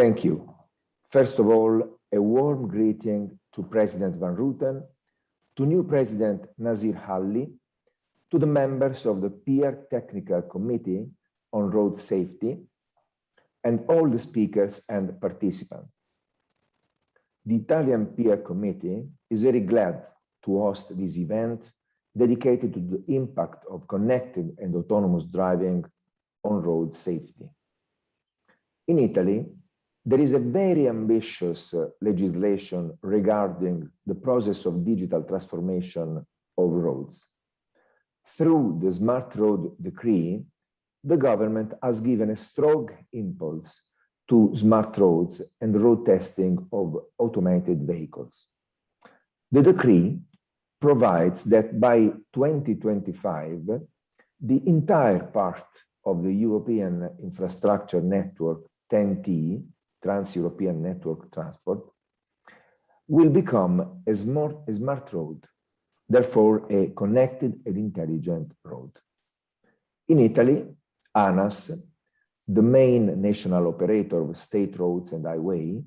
Thank you. First of all, a warm greeting to President Van Rutten, to new President Nazir Halli, to the members of the PIARC Technical Committee on Road Safety, and all the speakers and participants. The Italian PIARC Committee is very glad to host this event dedicated to the impact of connected and autonomous driving on road safety. In Italy, there is a very ambitious legislation regarding the process of digital transformation of roads. Through the Smart Road Decree, the government has given a strong impulse to smart roads and road testing of automated vehicles. The decree provides that by 2025, the entire part of the European infrastructure network, TEN-T, Trans-European Network Transport, will become a smart road, therefore a connected and intelligent road. In Italy, ANAS, the main national operator of state roads and highway,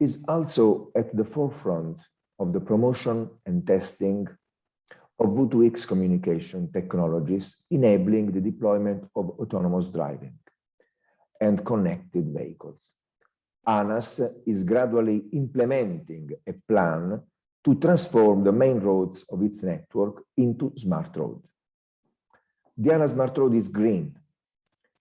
is also at the forefront of the promotion and testing of V2X communication technologies, enabling the deployment of autonomous driving and connected vehicles. ANAS is gradually implementing a plan to transform the main roads of its network into smart road. The ANAS Smart Road is green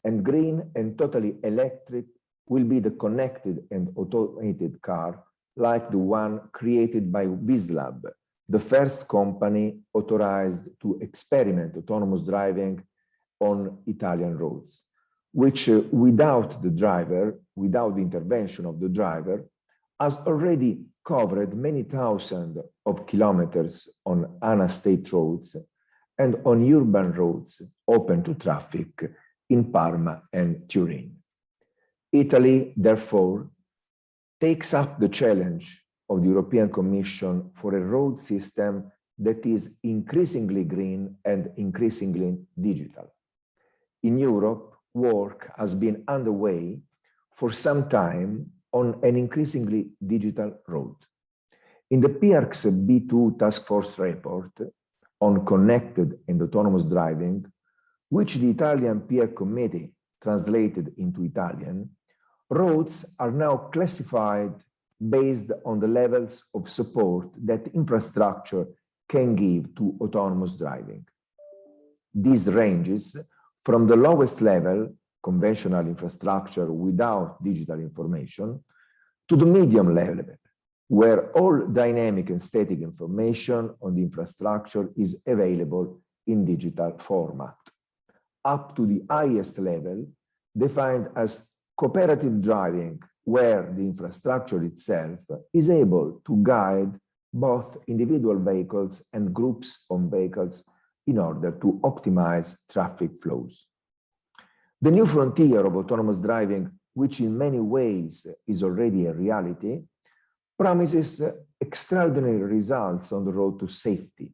and totally electric will be the connected and automated car like the one created by Vislab, the first company authorized to experiment autonomous driving on Italian roads, which without the intervention of the driver, has already covered many thousands of kilometers on ANAS state roads and on urban roads open to traffic in Parma and Turin. Italy, therefore, takes up the challenge of the European Commission for a road system that is increasingly green and increasingly digital. In Europe, work has been underway for some time on an increasingly digital road. In the PIARC's B2 Task Force report on connected and autonomous driving, which the Italian PIARC Committee translated into Italian, roads are now classified based on the levels of support that infrastructure can give to autonomous driving. This ranges from the lowest level, conventional infrastructure without digital information, to the medium level, where all dynamic and static information on the infrastructure is available in digital format, up to the highest level, defined as cooperative driving, where the infrastructure itself is able to guide both individual vehicles and groups of vehicles in order to optimize traffic flows. The new frontier of autonomous driving, which in many ways is already a reality, promises extraordinary results on the road to safety.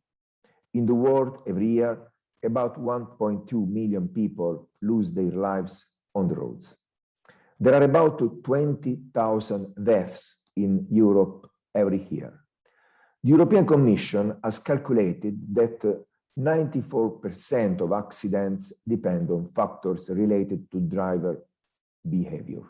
In the world, every year, about 1.2 million people lose their lives on the roads. There are about 20,000 deaths in Europe every year. The European Commission has calculated that 94% of accidents depend on factors related to driver behavior.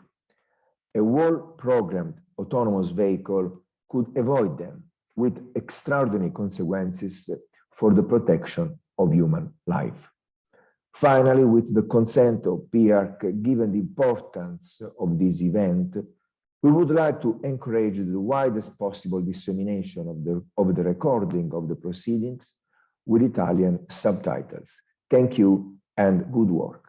A well-programmed autonomous vehicle could avoid them with extraordinary consequences for the protection of human life. Finally, with the consent of PIARC, given the importance of this event, we would like to encourage the widest possible dissemination of the recording of the proceedings with Italian subtitles. Thank you and good work.